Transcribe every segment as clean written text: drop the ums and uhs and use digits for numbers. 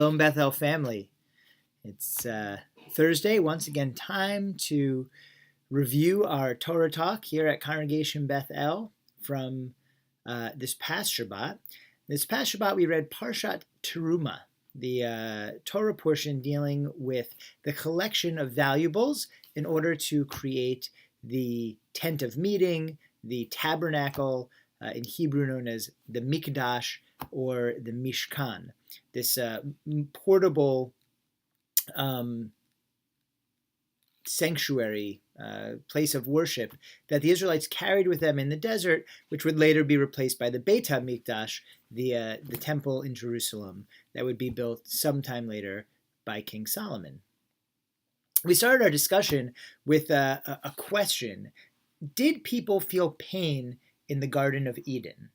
Shalom Bethel family. It's Thursday, once again, time to review our Torah Talk here at Congregation Bethel from this past Shabbat. This past Shabbat we read Parshat Terumah, the Torah portion dealing with the collection of valuables in order to create the tent of meeting, the tabernacle, in Hebrew known as the Mikdash or the Mishkan. This portable sanctuary, place of worship that the Israelites carried with them in the desert, which would later be replaced by the Beit HaMikdash, the temple in Jerusalem that would be built sometime later by King Solomon. We started our discussion with a question. Did people feel pain in the Garden of Eden?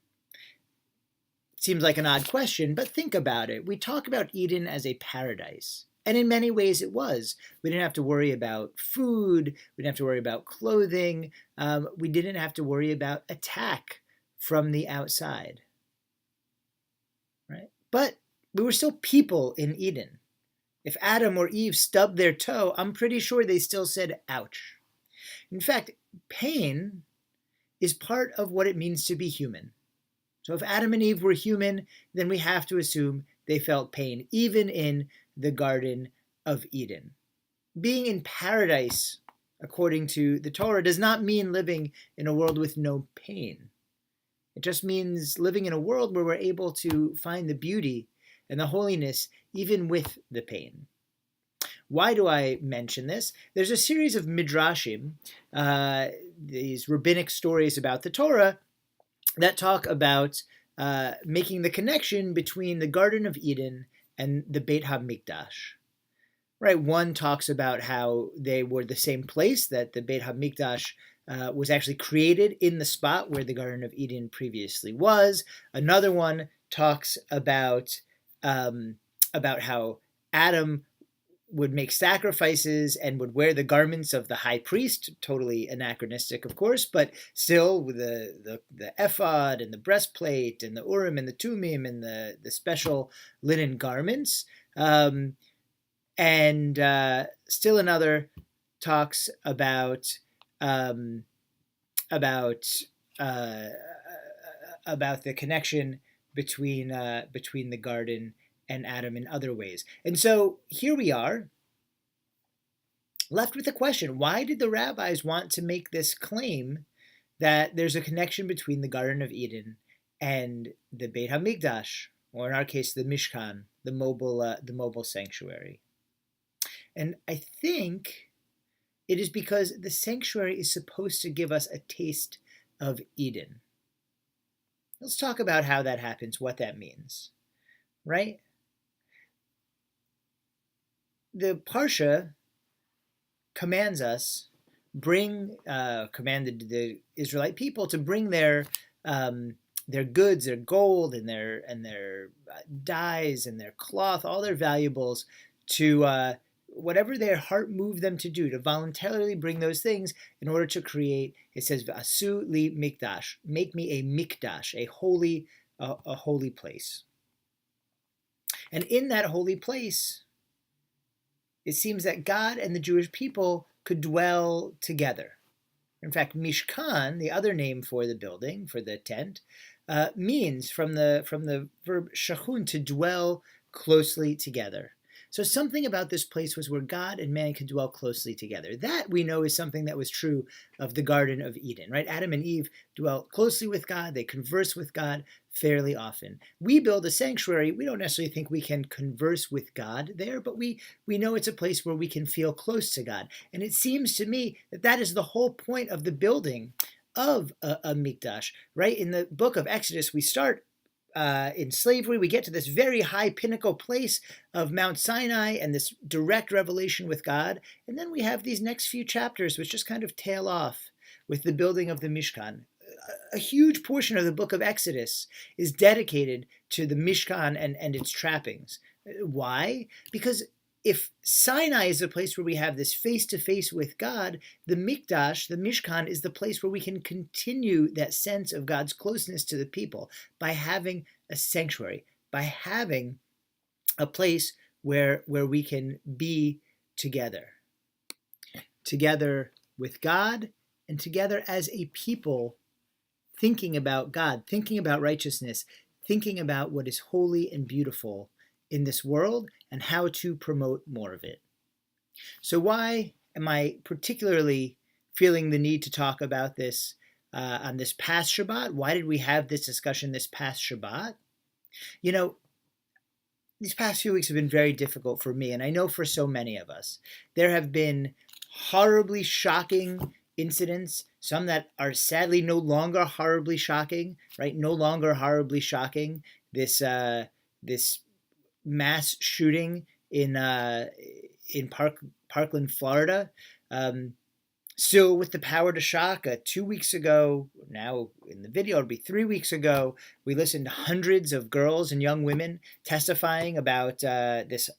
Seems like an odd question, but think about it. We talk about Eden as a paradise, and in many ways it was. We didn't have to worry about food. We didn't have to worry about clothing. We didn't have to worry about attack from the outside, right? But we were still people in Eden. If Adam or Eve stubbed their toe, I'm pretty sure they still said, ouch. In fact, pain is part of what it means to be human. So if Adam and Eve were human, then we have to assume they felt pain, even in the Garden of Eden. Being in paradise, according to the Torah, does not mean living in a world with no pain. It just means living in a world where we're able to find the beauty and the holiness even with the pain. Why do I mention this? There's a series of midrashim, these rabbinic stories about the Torah, that talk about making the connection between the Garden of Eden and the Beit HaMikdash. Right? One talks about how they were the same place, that the Beit HaMikdash was actually created in the spot where the Garden of Eden previously was. Another one talks about how Adam would make sacrifices and would wear the garments of the high priest, totally anachronistic, of course, but still with the ephod and the breastplate and the Urim and the Tumim and the special linen garments. And still another talks about the connection between the garden and Adam in other ways. And so here we are, left with the question, why did the rabbis want to make this claim that there's a connection between the Garden of Eden and the Beit HaMikdash, or in our case, the Mishkan, the mobile sanctuary? And I think it is because the sanctuary is supposed to give us a taste of Eden. Let's talk about how that happens, what that means, right? The Parsha commands us, commanded the Israelite people to bring their goods, their gold, and their dyes, and their cloth, all their valuables, to whatever their heart moved them to do, to voluntarily bring those things in order to create. It says, "V'asu li mikdash," make me a mikdash, a holy place. And in that holy place, it seems that God and the Jewish people could dwell together. In fact, Mishkan, the other name for the building, for the tent, means from the verb shachun, to dwell closely together. So something about this place was where God and man could dwell closely together. That we know is something that was true of the Garden of Eden, right? Adam and Eve dwell closely with God. They converse with God fairly often. We build a sanctuary. We don't necessarily think we can converse with God there, but we know it's a place where we can feel close to God. And it seems to me that that is the whole point of the building of a mikdash, right? In the book of Exodus, we start in slavery. We get to this very high pinnacle place of Mount Sinai and this direct revelation with God. And then we have these next few chapters which just kind of tail off with the building of the Mishkan. A huge portion of the book of Exodus is dedicated to the Mishkan and its trappings. Why? Because if Sinai is the place where we have this face-to-face with God, the Mikdash, the Mishkan, is the place where we can continue that sense of God's closeness to the people by having a sanctuary, by having a place where we can be together with God and together as a people, thinking about God, thinking about righteousness, thinking about what is holy and beautiful in this world and how to promote more of it. So why am I particularly feeling the need to talk about this on this past Shabbat? Why did we have this discussion this past Shabbat? You know, these past few weeks have been very difficult for me, and I know for so many of us. There have been horribly shocking incidents, some that are sadly no longer horribly shocking, right? No longer horribly shocking. This mass shooting in Parkland, Florida. Still with the power to shock. 2 weeks ago, now in the video, it'll be 3 weeks ago, we listened to hundreds of girls and young women testifying about this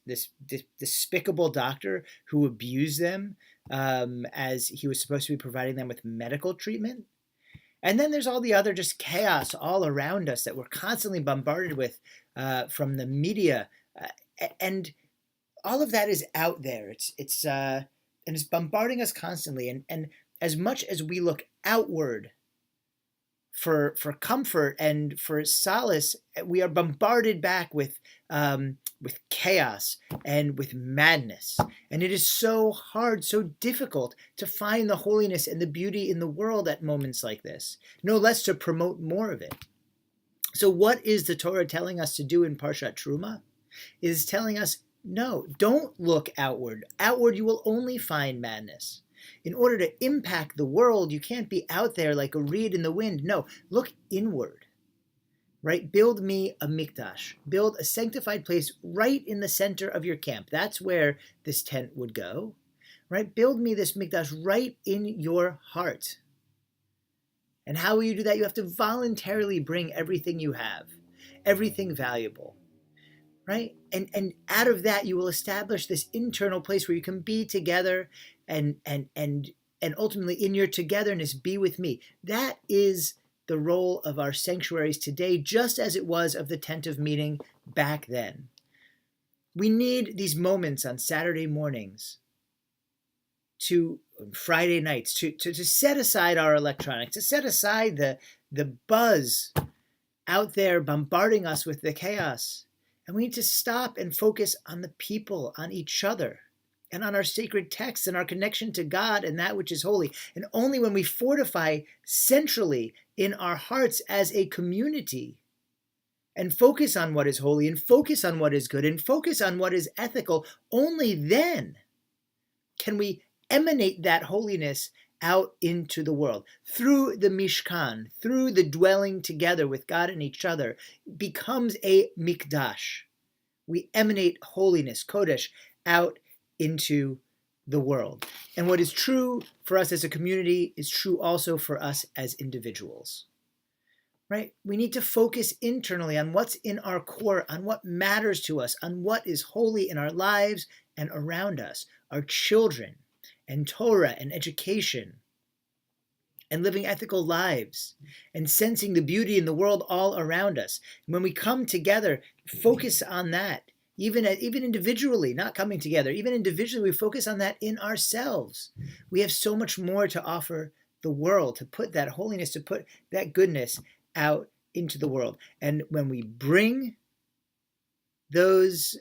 despicable doctor who abused them as he was supposed to be providing them with medical treatment. And then there's all the other just chaos all around us that we're constantly bombarded with from the media, and all of that is out there. And it's bombarding us constantly. And as much as we look outward for comfort and for solace, we are bombarded back with chaos and with madness. And it is so hard, so difficult to find the holiness and the beauty in the world at moments like this, no less to promote more of it. So what is the Torah telling us to do in Parshat Terumah? It is telling us, no, don't look outward. Outward, you will only find madness. In order to impact the world, you can't be out there like a reed in the wind. No, look inward, right? Build me a mikdash. Build a sanctified place right in the center of your camp. That's where this tent would go, right? Build me this mikdash right in your heart. And how will you do that? You have to voluntarily bring everything you have, everything valuable. Right? And out of that, you will establish this internal place where you can be together and ultimately in your togetherness, be with me. That is the role of our sanctuaries today, just as it was of the tent of meeting back then. We need these moments on Saturday mornings, Friday nights, to set aside our electronics, to set aside the buzz out there bombarding us with the chaos. And we need to stop and focus on the people, on each other, and on our sacred texts and our connection to God and that which is holy. And only when we fortify centrally in our hearts as a community and focus on what is holy and focus on what is good and focus on what is ethical, only then can we emanate that holiness out into the world. Through the Mishkan, through the dwelling together with God and each other, becomes a mikdash. We emanate holiness, kodesh, out into the world. And what is true for us as a community is true also for us as individuals. Right? We need to focus internally on what's in our core, on what matters to us, on what is holy in our lives and around us, our children, and Torah and education and living ethical lives and sensing the beauty in the world all around us. When we come together, focus on that, even individually, not coming together, even individually, we focus on that in ourselves. We have so much more to offer the world, to put that holiness, to put that goodness out into the world. And when we bring that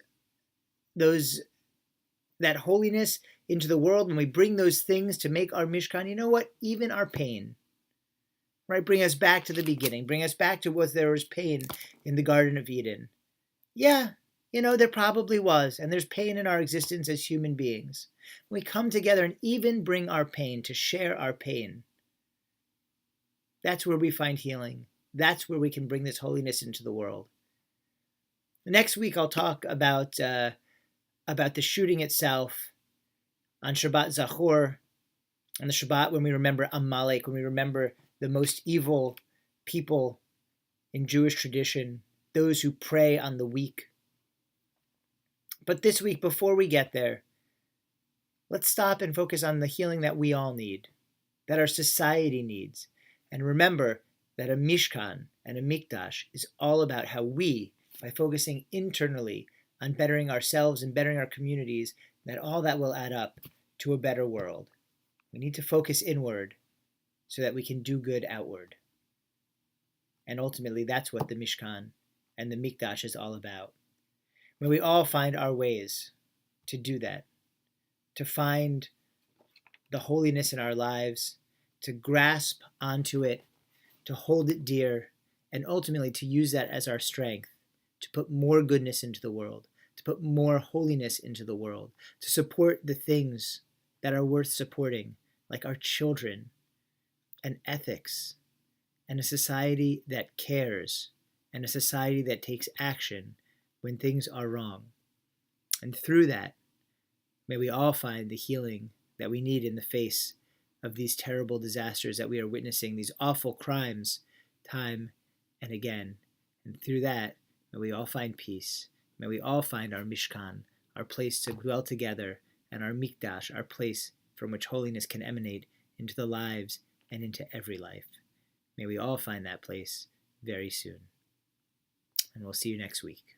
holiness into the world, when we bring those things to make our Mishkan, you know what? Even our pain, right? Bring us back to the beginning. Bring us back to what there was pain in the Garden of Eden. Yeah, there probably was, and there's pain in our existence as human beings. When we come together and even bring our pain, to share our pain, that's where we find healing. That's where we can bring this holiness into the world. Next week, I'll talk about the shooting itself on Shabbat Zachor, on the Shabbat when we remember Amalek, when we remember the most evil people in Jewish tradition, those who prey on the weak. But this week, before we get there, let's stop and focus on the healing that we all need, that our society needs. And remember that a Mishkan and a Mikdash is all about how we, by focusing internally on bettering ourselves and bettering our communities, that all that will add up to a better world. We need to focus inward so that we can do good outward. And ultimately, that's what the Mishkan and the Mikdash is all about. May we all find our ways to do that, to find the holiness in our lives, to grasp onto it, to hold it dear, and ultimately to use that as our strength, to put more goodness into the world, to put more holiness into the world, to support the things that are worth supporting, like our children, and ethics, and a society that cares, and a society that takes action when things are wrong. And through that, may we all find the healing that we need in the face of these terrible disasters that we are witnessing, these awful crimes, time and again. And through that, may we all find peace. May we all find our Mishkan, our place to dwell together, and our Mikdash, our place from which holiness can emanate into the lives and into every life. May we all find that place very soon. And we'll see you next week.